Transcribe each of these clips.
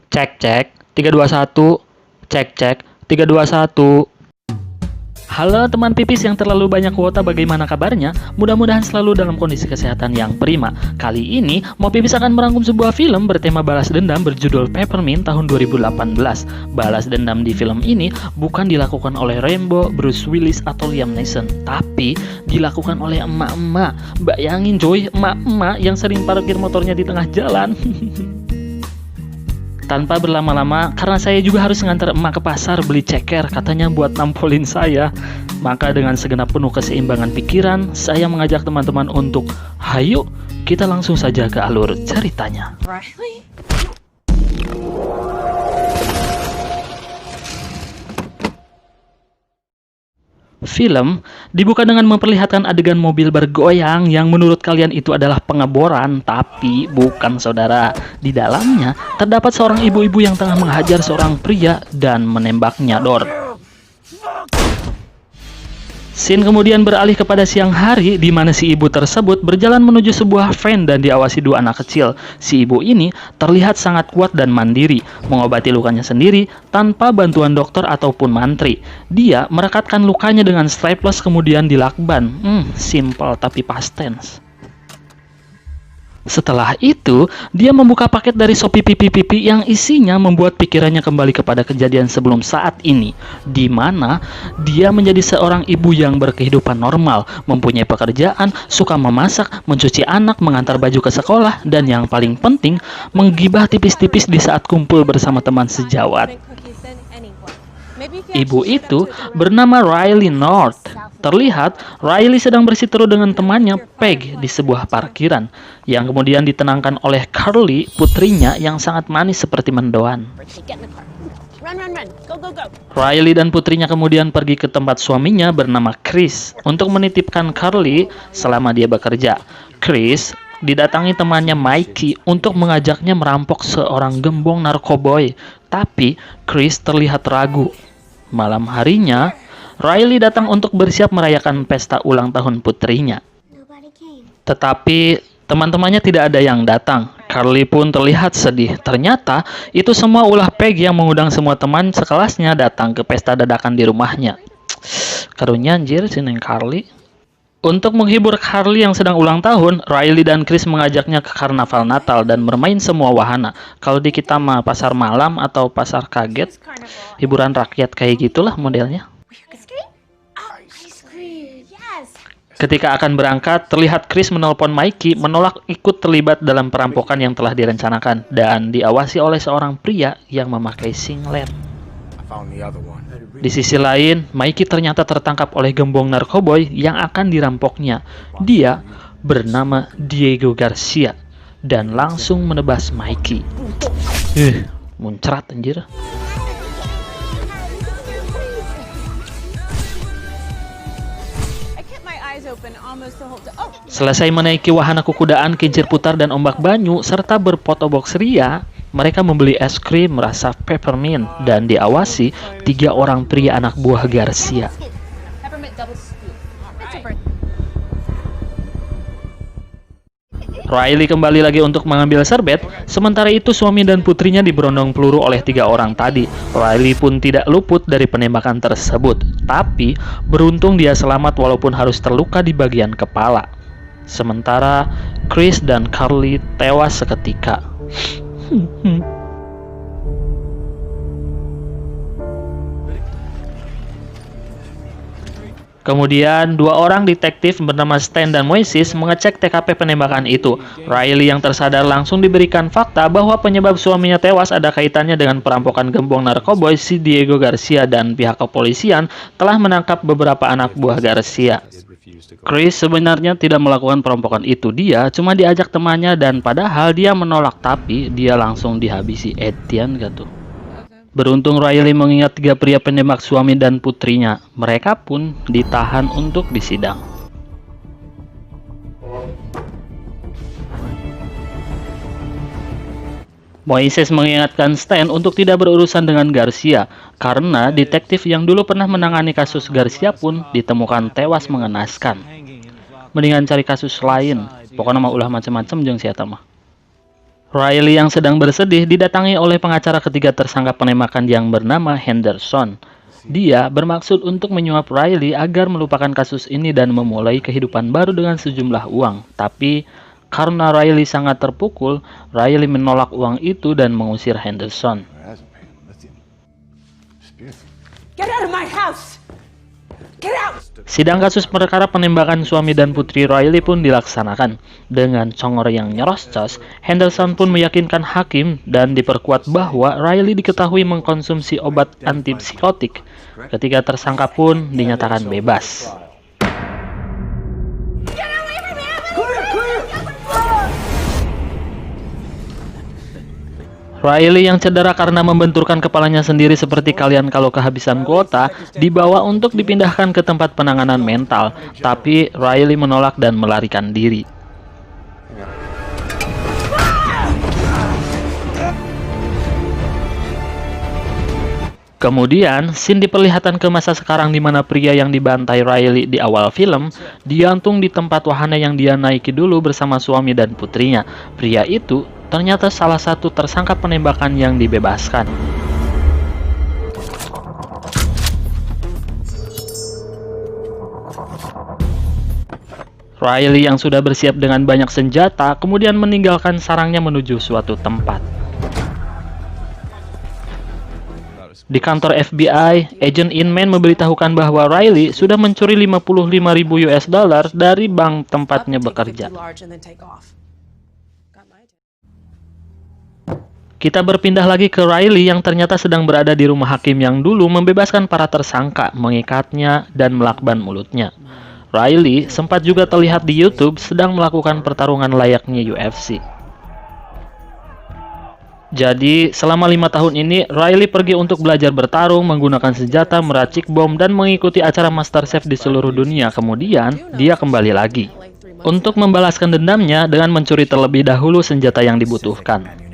Cek cek 321. Cek cek 321. Halo teman pipis yang terlalu banyak kuota, bagaimana kabarnya? Mudah-mudahan selalu dalam kondisi kesehatan yang prima. Kali ini, Mo Pipis akan merangkum sebuah film bertema balas dendam berjudul Peppermint tahun 2018. Balas dendam di film ini bukan dilakukan oleh Rambo, Bruce Willis, atau Liam Neeson, tapi dilakukan oleh emak-emak. Bayangin coy, emak-emak yang sering parkir motornya di tengah jalan. Tanpa berlama-lama, karena saya juga harus ngantar emak ke pasar beli ceker, katanya buat nampolin saya. Maka dengan segenap penuh keseimbangan pikiran, saya mengajak teman-teman untuk, hayo, kita langsung saja ke alur ceritanya. Riley? Film dibuka dengan memperlihatkan adegan mobil bergoyang yang menurut kalian itu adalah pengeboran, tapi bukan saudara. Di dalamnya terdapat seorang ibu-ibu yang tengah menghajar seorang pria dan menembaknya dor. Scene kemudian beralih kepada siang hari di mana si ibu tersebut berjalan menuju sebuah van dan diawasi dua anak kecil. Si ibu ini terlihat sangat kuat dan mandiri, mengobati lukanya sendiri tanpa bantuan dokter ataupun mantri. Dia merekatkan lukanya dengan staples kemudian dilakban. Simple tapi past tense. Setelah itu, dia membuka paket dari Shopee Pipi yang isinya membuat pikirannya kembali kepada kejadian sebelum saat ini, di mana dia menjadi seorang ibu yang berkehidupan normal, mempunyai pekerjaan, suka memasak, mencuci anak, mengantar baju ke sekolah, dan yang paling penting, menggibah tipis-tipis di saat kumpul bersama teman sejawat. Ibu itu bernama Riley North. Terlihat Riley sedang bersiteru dengan temannya Peg di sebuah parkiran, yang kemudian ditenangkan oleh Carly, putrinya yang sangat manis seperti mendoan. Riley dan putrinya kemudian pergi ke tempat suaminya bernama Chris untuk menitipkan Carly selama dia bekerja. Chris didatangi temannya Mikey untuk mengajaknya merampok seorang gembong narkoboy, tapi Chris terlihat ragu. Malam harinya, Riley datang untuk bersiap merayakan pesta ulang tahun putrinya. Tetapi teman-temannya tidak ada yang datang. Carly pun terlihat sedih. Ternyata itu semua ulah Peg yang mengundang semua teman sekelasnya datang ke pesta dadakan di rumahnya. Karunya anjir si Neng Carly. Untuk menghibur Carly yang sedang ulang tahun, Riley dan Chris mengajaknya ke karnaval Natal dan bermain semua wahana. Kalau di kita mah pasar malam atau pasar kaget, hiburan rakyat kayak gitulah modelnya. Ketika akan berangkat, terlihat Chris menelpon Mikey menolak ikut terlibat dalam perampokan yang telah direncanakan dan diawasi oleh seorang pria yang memakai singlet. Di sisi lain, Mikey ternyata tertangkap oleh gembong narkoboy yang akan dirampoknya. Dia bernama Diego Garcia dan langsung menebas Mikey. Muncrat anjir. Selesai menaiki wahana kukudaan, kincir putar, dan ombak banyu, serta berfotobox ria, mereka membeli es krim rasa peppermint dan diawasi 3 orang pria anak buah Garcia. Riley kembali lagi untuk mengambil serbet, sementara itu suami dan putrinya diberondong peluru oleh 3 orang tadi. Riley pun tidak luput dari penembakan tersebut, tapi beruntung dia selamat walaupun harus terluka di bagian kepala. Sementara Chris dan Carly tewas seketika. Kemudian, 2 orang detektif bernama Stan dan Moises mengecek TKP penembakan itu. Riley yang tersadar langsung diberikan fakta bahwa penyebab suaminya tewas ada kaitannya dengan perampokan gembong narkoboy si Diego Garcia, dan pihak kepolisian telah menangkap beberapa anak buah Garcia. Chris sebenarnya tidak melakukan perampokan itu, dia cuma diajak temannya dan padahal dia menolak, tapi dia langsung dihabisi Etienne gitu. Beruntung Riley mengingat 3 pria penembak suami dan putrinya. Mereka pun ditahan untuk disidang. Moises mengingatkan Stan untuk tidak berurusan dengan Garcia, karena detektif yang dulu pernah menangani kasus Garcia pun ditemukan tewas mengenaskan. Mendingan cari kasus lain. Pokoknya mah ulah macam-macam jeung si eta mah. Riley yang sedang bersedih didatangi oleh pengacara ketiga tersangka penembakan yang bernama Henderson. Dia bermaksud untuk menyuap Riley agar melupakan kasus ini dan memulai kehidupan baru dengan sejumlah uang. Tapi karena Riley sangat terpukul, Riley menolak uang itu dan mengusir Henderson. Get out of my house! Get out! Sidang kasus perkara penembakan suami dan putri Riley pun dilaksanakan. Dengan congor yang nyerocos, Henderson pun meyakinkan hakim dan diperkuat bahwa Riley diketahui mengkonsumsi obat antipsikotik. Ketiga tersangka pun dinyatakan bebas. Riley yang cedera karena membenturkan kepalanya sendiri seperti kalian kalau kehabisan kuota, dibawa untuk dipindahkan ke tempat penanganan mental, tapi Riley menolak dan melarikan diri. Kemudian, scene diperlihatkan ke masa sekarang di mana pria yang dibantai Riley di awal film digantung di tempat wahana yang dia naiki dulu bersama suami dan putrinya. Pria itu ternyata salah satu tersangka penembakan yang dibebaskan. Riley yang sudah bersiap dengan banyak senjata kemudian meninggalkan sarangnya menuju suatu tempat. Di kantor FBI, agen Inman memberitahukan bahwa Riley sudah mencuri 55.000 US dollar dari bank tempatnya bekerja. Kita berpindah lagi ke Riley yang ternyata sedang berada di rumah hakim yang dulu membebaskan para tersangka, mengikatnya, dan melakban mulutnya. Riley sempat juga terlihat di YouTube sedang melakukan pertarungan layaknya UFC. Jadi, selama 5 tahun ini, Riley pergi untuk belajar bertarung, menggunakan senjata, meracik bom, dan mengikuti acara MasterChef di seluruh dunia. Kemudian, dia kembali lagi untuk membalaskan dendamnya dengan mencuri terlebih dahulu senjata yang dibutuhkan.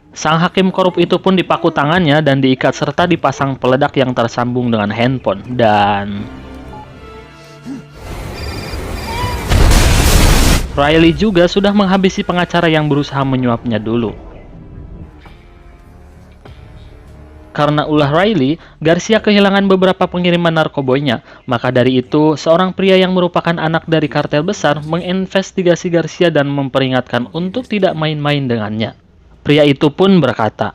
Sang hakim korup itu pun dipaku tangannya dan diikat serta dipasang peledak yang tersambung dengan handphone. Dan Riley juga sudah menghabisi pengacara yang berusaha menyuapnya dulu. Karena ulah Riley, Garcia kehilangan beberapa pengiriman narkoboynya. Maka dari itu, seorang pria yang merupakan anak dari kartel besar menginvestigasi Garcia dan memperingatkan untuk tidak main-main dengannya. Pria itu pun berkata,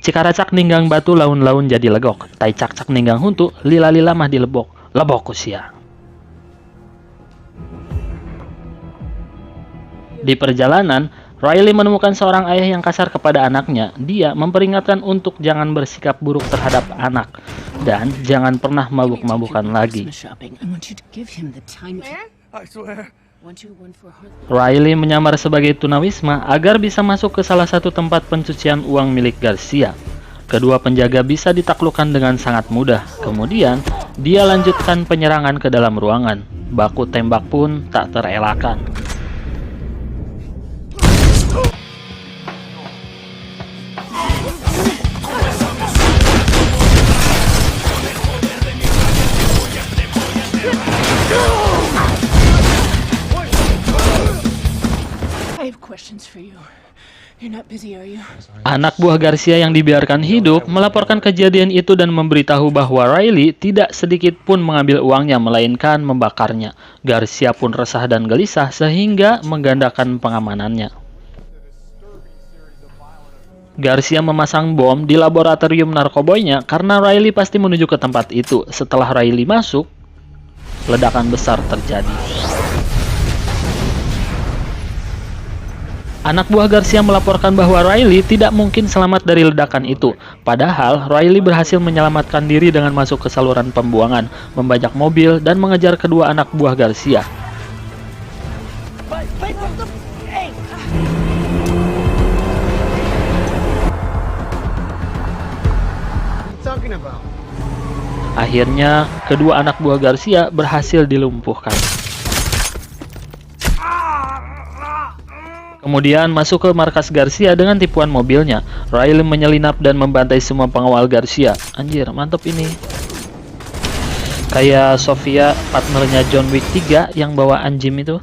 "Cikaracak ninggang batu laun-laun jadi legok, tai cak-cak ninggang huntu, lila-lila mah dilebok, lebok usia." Di perjalanan, Riley menemukan seorang ayah yang kasar kepada anaknya. Dia memperingatkan untuk jangan bersikap buruk terhadap anak dan jangan pernah mabuk-mabukan lagi. Riley menyamar sebagai tunawisma agar bisa masuk ke salah satu tempat pencucian uang milik Garcia. Kedua penjaga bisa ditaklukkan dengan sangat mudah. Kemudian, dia lanjutkan penyerangan ke dalam ruangan. Baku tembak pun tak terelakkan. Anak buah Garcia yang dibiarkan hidup melaporkan kejadian itu dan memberitahu bahwa Riley tidak sedikit pun mengambil uangnya melainkan membakarnya. Garcia pun resah dan gelisah sehingga menggandakan pengamanannya. Garcia memasang bom di laboratorium narkoboynya karena Riley pasti menuju ke tempat itu. Setelah Riley masuk, ledakan besar terjadi. Anak buah Garcia melaporkan bahwa Riley tidak mungkin selamat dari ledakan itu. Padahal, Riley berhasil menyelamatkan diri dengan masuk ke saluran pembuangan, membajak mobil, dan mengejar kedua anak buah Garcia. Akhirnya, kedua anak buah Garcia berhasil dilumpuhkan. Kemudian masuk ke markas Garcia dengan tipuan mobilnya. Riley menyelinap dan membantai semua pengawal Garcia. Anjir, mantap ini. Kayak Sofia, partnernya John Wick 3 yang bawa anjing itu.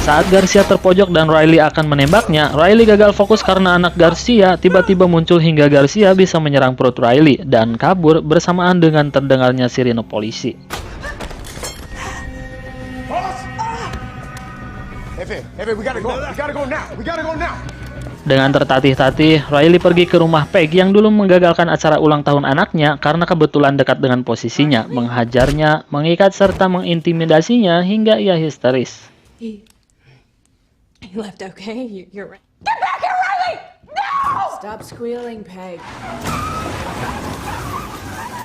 Saat Garcia terpojok dan Riley akan menembaknya, Riley gagal fokus karena anak Garcia tiba-tiba muncul hingga Garcia bisa menyerang perut Riley dan kabur bersamaan dengan terdengarnya sirine polisi. Dengan tertatih-tatih, Riley pergi ke rumah Peg yang dulu menggagalkan acara ulang tahun anaknya karena kebetulan dekat dengan posisinya, menghajarnya, mengikat serta mengintimidasinya hingga ia histeris. He left, okay? You're right. Get back here, Riley! No! Stop squealing, Peg.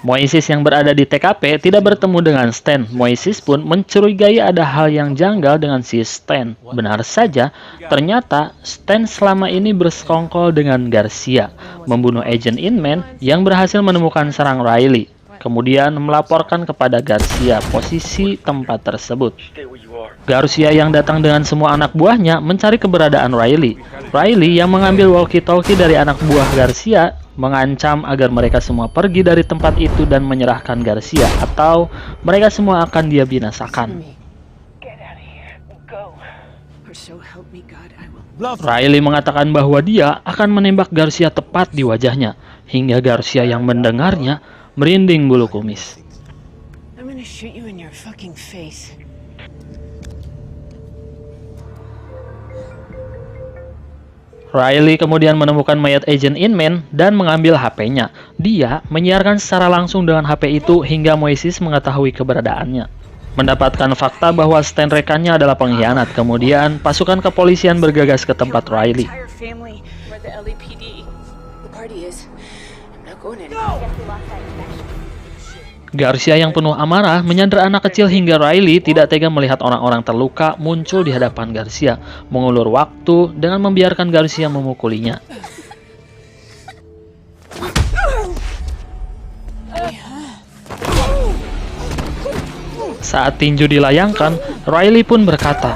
Moises yang berada di TKP tidak bertemu dengan Stan. Moises pun mencurigai ada hal yang janggal dengan si Stan. Benar saja, ternyata Stan selama ini bersekongkol dengan Garcia, membunuh agent Inman yang berhasil menemukan sarang Riley. Kemudian melaporkan kepada Garcia posisi tempat tersebut. Garcia yang datang dengan semua anak buahnya mencari keberadaan Riley. Riley yang mengambil walkie-talkie dari anak buah Garcia mengancam agar mereka semua pergi dari tempat itu dan menyerahkan Garcia atau mereka semua akan dia binasakan. Or so help me God, I will. Riley mengatakan bahwa dia akan menembak Garcia tepat di wajahnya, hingga Garcia yang mendengarnya merinding bulu kumis. I'm gonna shoot you in your fucking face. Riley kemudian menemukan mayat agent Inman dan mengambil HP-nya. Dia menyiarkan secara langsung dengan HP itu hingga Moises mengetahui keberadaannya. Mendapatkan fakta bahwa Stan rekannya adalah pengkhianat. Kemudian pasukan kepolisian bergegas ke tempat Riley. Entire family. We're the LAPD. The party is. I'm not going anywhere. Garcia yang penuh amarah menyandera anak kecil hingga Riley tidak tega melihat orang-orang terluka muncul di hadapan Garcia, mengulur waktu dengan membiarkan Garcia memukulinya. Saat tinju dilayangkan, Riley pun berkata,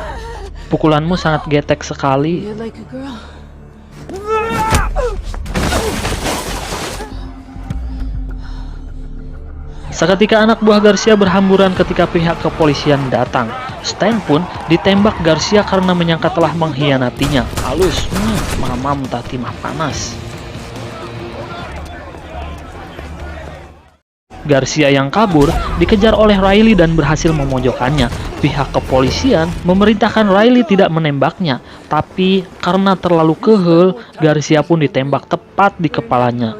"Pukulanmu sangat getek sekali." You're like a girl. Seketika anak buah Garcia berhamburan ketika pihak kepolisian datang. Stan pun ditembak Garcia karena menyangka telah mengkhianatinya. Halus, mamam tati mah panas. Garcia yang kabur dikejar oleh Riley dan berhasil memojokkannya. Pihak kepolisian memerintahkan Riley tidak menembaknya, tapi karena terlalu kehel, Garcia pun ditembak tepat di kepalanya.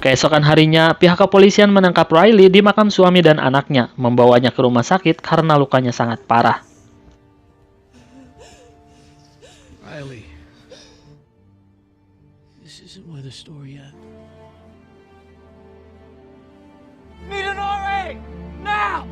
Keesokan harinya, pihak kepolisian menangkap Riley di makam suami dan anaknya, membawanya ke rumah sakit karena lukanya sangat parah. Riley, this isn't where the story ends. Need an RA! Now!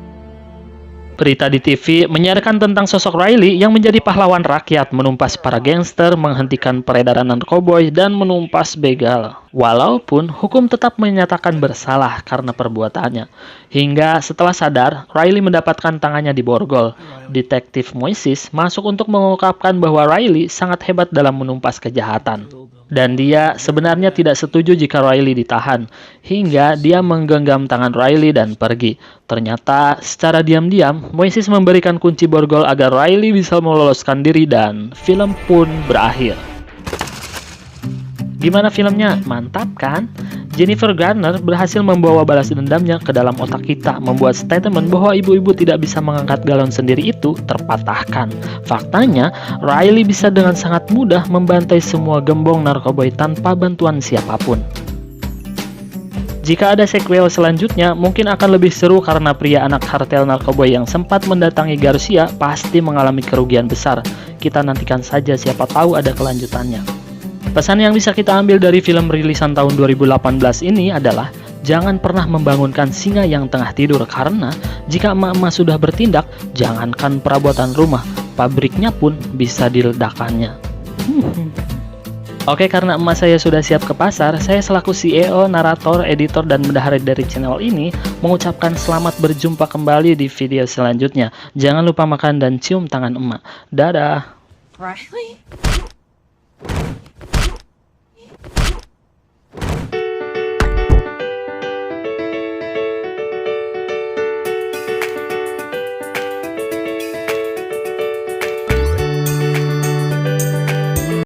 Berita di TV menyiarkan tentang sosok Riley yang menjadi pahlawan rakyat, menumpas para gangster, menghentikan peredaran narkoboy, dan menumpas begal. Walaupun hukum tetap menyatakan bersalah karena perbuatannya. Hingga setelah sadar, Riley mendapatkan tangannya diborgol. Detektif Moises masuk untuk mengungkapkan bahwa Riley sangat hebat dalam menumpas kejahatan. Dan dia sebenarnya tidak setuju jika Riley ditahan, hingga dia menggenggam tangan Riley dan pergi. Ternyata secara diam-diam, Moises memberikan kunci borgol agar Riley bisa meloloskan diri dan film pun berakhir. Gimana filmnya? Mantap kan? Jennifer Garner berhasil membawa balas dendamnya ke dalam otak kita, membuat statement bahwa ibu-ibu tidak bisa mengangkat galon sendiri itu terpatahkan. Faktanya, Riley bisa dengan sangat mudah membantai semua gembong narkoboy tanpa bantuan siapapun. Jika ada sequel selanjutnya, mungkin akan lebih seru karena pria anak kartel narkoboy yang sempat mendatangi Garcia pasti mengalami kerugian besar. Kita nantikan saja, siapa tahu ada kelanjutannya. Pesan yang bisa kita ambil dari film rilisan tahun 2018 ini adalah jangan pernah membangunkan singa yang tengah tidur, karena jika emak-emak sudah bertindak, jangankan perabotan rumah, pabriknya pun bisa diledakannya. Oke, karena emak saya sudah siap ke pasar, saya selaku CEO, narator, editor, dan bendahara dari channel ini mengucapkan selamat berjumpa kembali di video selanjutnya. Jangan lupa makan dan cium tangan emak. Dadah! Riley?